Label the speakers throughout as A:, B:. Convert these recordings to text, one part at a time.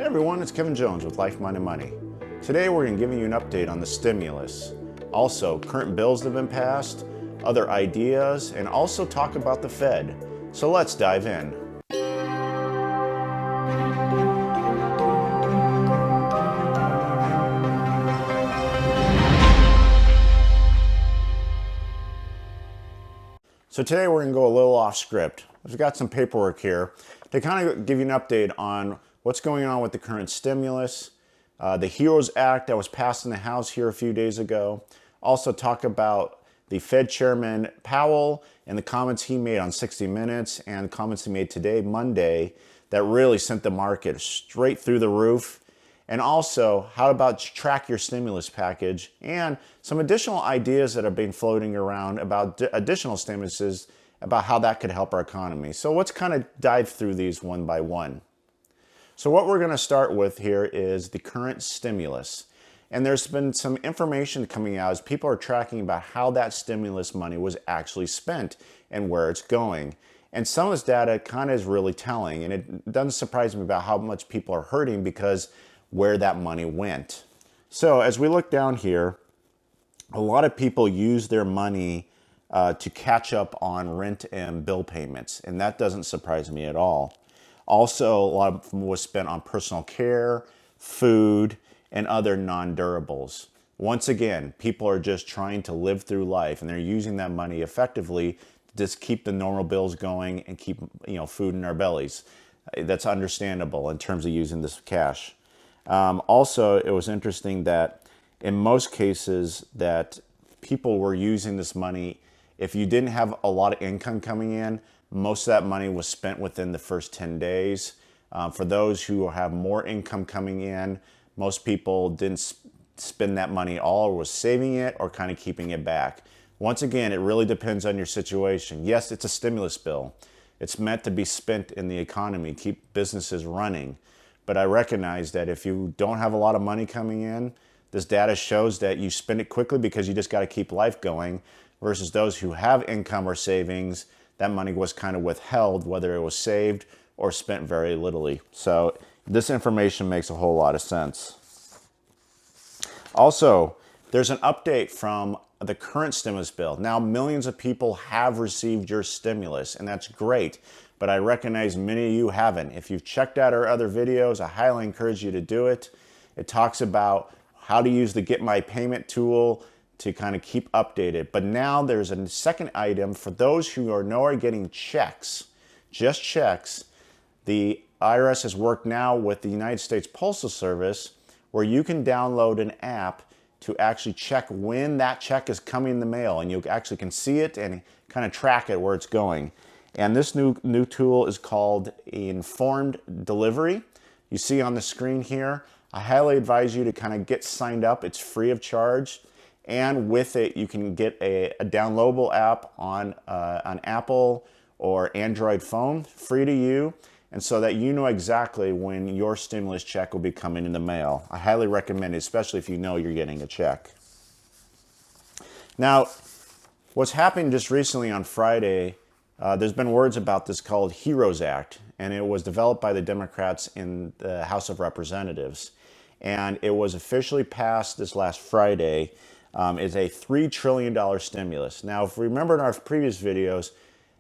A: Hey everyone, it's Kevin Jones with Life Minded Money. Today we're going to give you an update on the stimulus, also current bills that have been passed, other ideas, and also talk about the Fed. So let's dive in. So today we're going to go a little off script. I've got some paperwork here to kind of give you an update on what's going on with the current stimulus, the HEROES Act that was passed in the House here a few days ago. Also talk about the Fed Chairman Powell and the comments he made on 60 Minutes and the comments he made today, Monday, that really sent the market straight through the roof. And also, how about track your stimulus package and some additional ideas that have been floating around about additional stimuluses, about how that could help our economy. So let's kind of dive through these one by one. So what we're going to start with here is the current stimulus. And there's been some information coming out as people are tracking about how that stimulus money was actually spent and where it's going. And some of this data kind of is really telling, and it doesn't surprise me about how much people are hurting because where that money went. So as we look down here, a lot of people use their money to catch up on rent and bill payments, and that doesn't surprise me at all. Also, a lot of them was spent on personal care, food, and other non-durables. Once again, people are just trying to live through life, and they're using that money effectively to just keep the normal bills going and keep food in our bellies. That's understandable in terms of using this cash. Also, it was interesting that in most cases that people were using this money, if you didn't have a lot of income coming in, most of that money was spent within the first 10 days. For those who have more income coming in, most people didn't spend that money all, or was saving it or kind of keeping it back. Once again, it really depends on your situation. Yes, it's a stimulus bill. It's meant to be spent in the economy, keep businesses running. But I recognize that if you don't have a lot of money coming in, this data shows that you spend it quickly because you just got to keep life going, versus those who have income or savings, that money was kind of withheld, whether it was saved or spent very littly. So this information makes a whole lot of sense. Also, there's an update from the current stimulus bill. Now, millions of people have received your stimulus, and that's great. But I recognize many of you haven't. If you've checked out our other videos, I highly encourage you to do it. It talks about how to use the Get My Payment tool to kind of keep updated. But now there's a second item for those who are getting checks, just checks. The IRS has worked now with the United States Postal Service where you can download an app to actually check when that check is coming in the mail, and you actually can see it and kind of track it where it's going. And this new tool is called Informed Delivery. You see on the screen here. I highly advise you to kind of get signed up. It's free of charge. And with it, you can get a downloadable app on Apple or Android phone, free to you, and so that you know exactly when your stimulus check will be coming in the mail. I highly recommend it, especially if you know you're getting a check. Now, what's happened just recently on Friday, there's been words about this called HEROES Act, and it was developed by the Democrats in the House of Representatives. And it was officially passed this last Friday. Is a $3 trillion stimulus. Now, if we remember in our previous videos,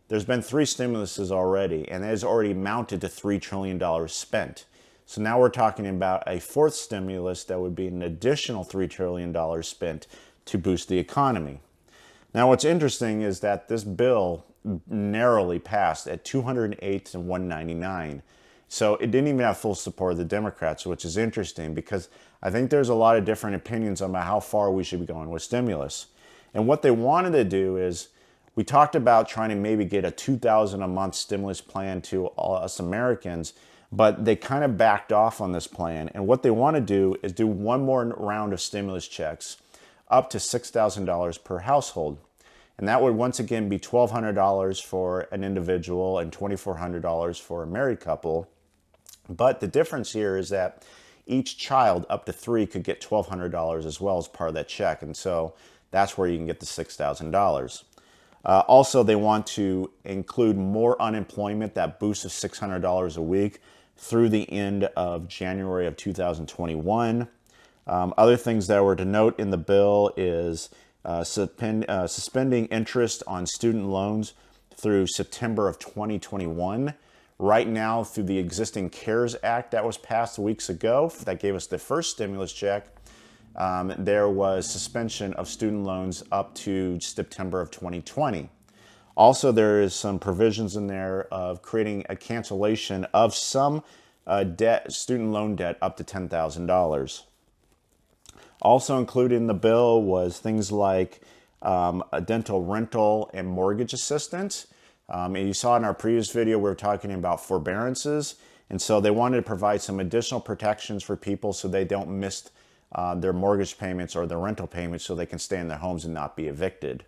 A: there's been 3 stimuluses already, and it has already mounted to $3 trillion spent. So now we're talking about a 4th stimulus that would be an additional $3 trillion spent to boost the economy. Now, what's interesting is that this bill narrowly passed at 208 to 199. So it didn't even have full support of the Democrats, which is interesting because I think there's a lot of different opinions about how far we should be going with stimulus. And what they wanted to do is, we talked about trying to maybe get a $2,000 a month stimulus plan to all us Americans, but they kind of backed off on this plan. And what they want to do is do one more round of stimulus checks up to $6,000 per household. And that would once again be $1,200 for an individual and $2,400 for a married couple. But the difference here is that each child up to 3 could get $1,200 as well as part of that check. And so that's where you can get the $6,000. Also, they want to include more unemployment, that boost of $600 a week, through the end of January of 2021. Other things that were to note in the bill is suspending interest on student loans through September of 2021. Right now, through the existing CARES Act that was passed weeks ago, that gave us the first stimulus check, there was suspension of student loans up to September of 2020. Also, there is some provisions in there of creating a cancellation of some debt, student loan debt up to $10,000. Also included in the bill was things like a dental rental and mortgage assistance. And you saw in our previous video, we were talking about forbearances. And so they wanted to provide some additional protections for people so they don't miss their mortgage payments or their rental payments so they can stay in their homes and not be evicted.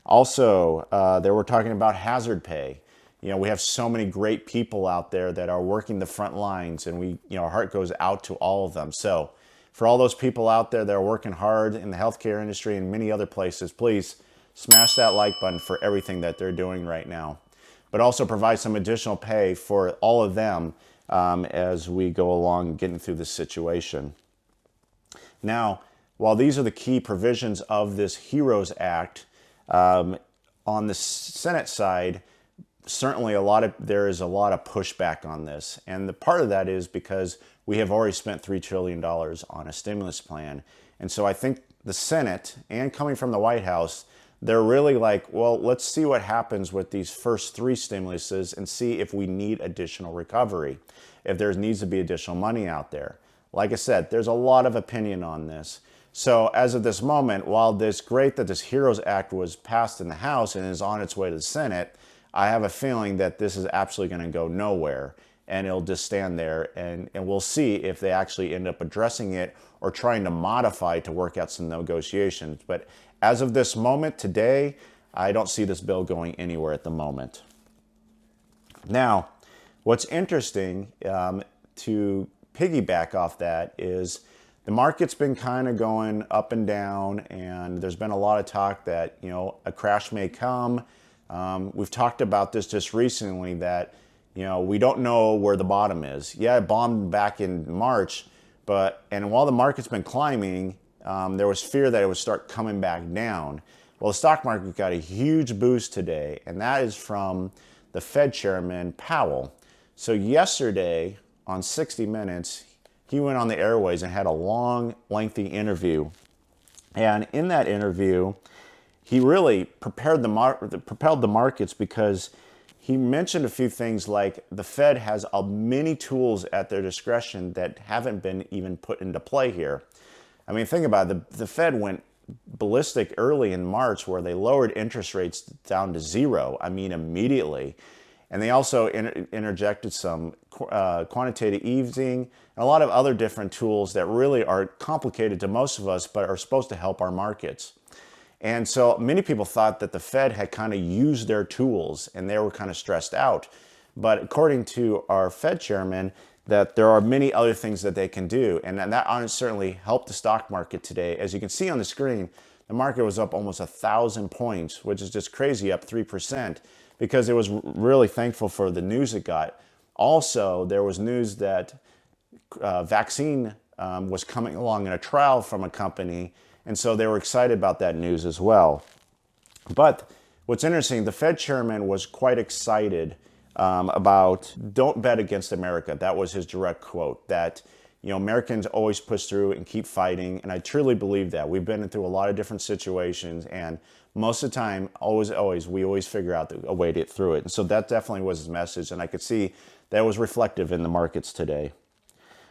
A: Also, they were talking about hazard pay. You know, we have so many great people out there that are working the front lines, and our heart goes out to all of them. So for all those people out there that are working hard in the healthcare industry and many other places, please smash that like button for everything that they're doing right now. But also provide some additional pay for all of them as we go along getting through this situation. Now, while these are the key provisions of this HEROES Act, on the Senate side, certainly there is a lot of pushback on this. And the part of that is because we have already spent $3 trillion on a stimulus plan. And so I think the Senate, and coming from the White House, they're really like, well, let's see what happens with these first three stimuluses and see if we need additional recovery, if there needs to be additional money out there. Like I said, there's a lot of opinion on this. So as of this moment, while it's great that this HEROES Act was passed in the House and is on its way to the Senate, I have a feeling that this is absolutely going to go nowhere, and it'll just stand there, and we'll see if they actually end up addressing it or trying to modify to work out some negotiations. But as of this moment, today, I don't see this bill going anywhere at the moment. Now, what's interesting to piggyback off that is the market's been kind of going up and down, and there's been a lot of talk that, a crash may come. We've talked about this just recently that, we don't know where the bottom is. Yeah, it bombed back in March, and while the market's been climbing, there was fear that it would start coming back down. Well, the stock market got a huge boost today, and that is from the Fed Chairman Powell. So yesterday on 60 Minutes, he went on the airways and had a long, lengthy interview. And in that interview, he really propelled the markets because he mentioned a few things like the Fed has many tools at their discretion that haven't been even put into play here. I mean, think about it. The Fed went ballistic early in March where they lowered interest rates down to zero, immediately. And they also interjected some quantitative easing and a lot of other different tools that really are complicated to most of us, but are supposed to help our markets. And so many people thought that the Fed had kind of used their tools and they were kind of stressed out. But according to our Fed chairman, that there are many other things that they can do. And that certainly helped the stock market today. As you can see on the screen, the market was up almost 1,000 points, which is just crazy, up 3%, because it was really thankful for the news it got. Also, there was news that vaccine was coming along in a trial from a company, and so they were excited about that news as well. But what's interesting, the Fed chairman was quite excited about don't bet against America. That was his direct quote, that Americans always push through and keep fighting, and I truly believe that. We've been through a lot of different situations, and most of the time, we always figure out a way to get through it. And so that definitely was his message, and I could see that was reflective in the markets today.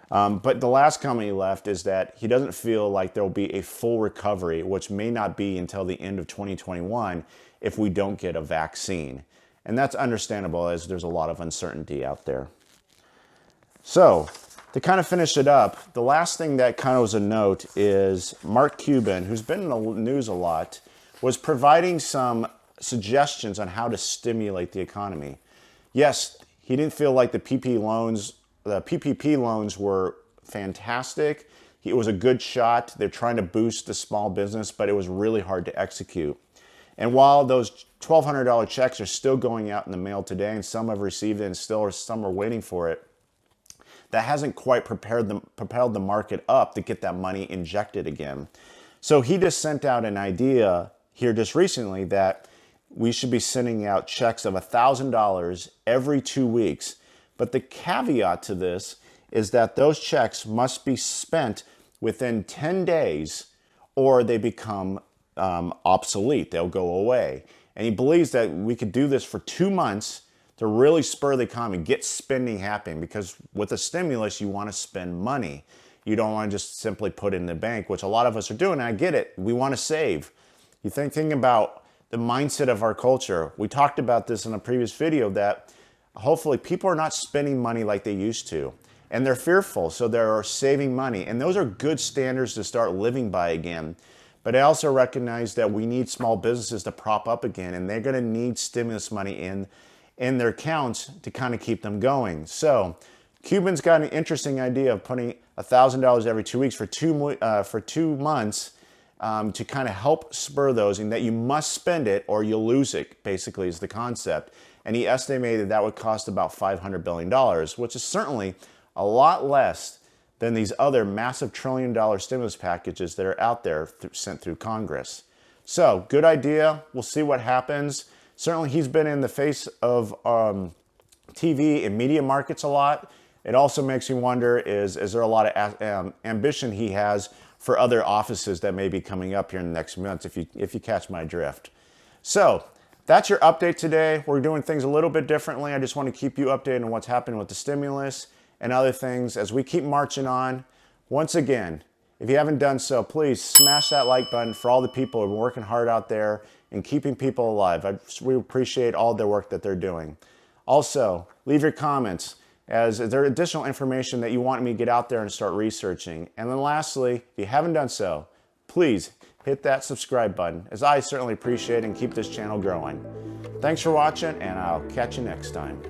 A: But the last comment he left is that he doesn't feel like there will be a full recovery, which may not be until the end of 2021 if we don't get a vaccine. And that's understandable as there's a lot of uncertainty out there. So to kind of finish it up, the last thing that kind of was a note is Mark Cuban, who's been in the news a lot, was providing some suggestions on how to stimulate the economy. Yes, he didn't feel like the PPP loans were fantastic. It was a good shot. They're trying to boost the small business, but it was really hard to execute. And while those $1,200 checks are still going out in the mail today, and some have received it and still some are waiting for it, that hasn't quite propelled the market up to get that money injected again. So he just sent out an idea here just recently that we should be sending out checks of $1,000 every 2 weeks. But the caveat to this is that those checks must be spent within 10 days or they become obsolete. They'll go away. And he believes that we could do this for 2 months to really spur the economy, get spending happening, because with a stimulus, you want to spend money. You don't want to just simply put it in the bank, which a lot of us are doing. And I get it. We want to save. You think about the mindset of our culture. We talked about this in a previous video that hopefully people are not spending money like they used to. And they're fearful, so they're saving money. And those are good standards to start living by again. But I also recognize that we need small businesses to prop up again, and they're going to need stimulus money in their accounts to kind of keep them going. So Cuban's got an interesting idea of putting $1,000 every 2 weeks for 2 months to kind of help spur those, and that you must spend it or you'll lose it, basically, is the concept. And he estimated that would cost about $500 billion, which is certainly a lot less than these other massive trillion-dollar stimulus packages that are out there sent through Congress. So, good idea. We'll see what happens. Certainly, he's been in the face of TV and media markets a lot. It also makes me wonder, is there a lot of ambition he has for other offices that may be coming up here in the next months, if you catch my drift. So, that's your update today. We're doing things a little bit differently. I just want to keep you updated on what's happening with the stimulus and other things as we keep marching on. Once again, if you haven't done so, please smash that like button for all the people who are working hard out there and keeping people alive. We appreciate all the work that they're doing. Also, leave your comments. Is there additional information that you want me to get out there and start researching? And then lastly, if you haven't done so, please hit that subscribe button, as I certainly appreciate it, and keep this channel growing. Thanks for watching, and I'll catch you next time.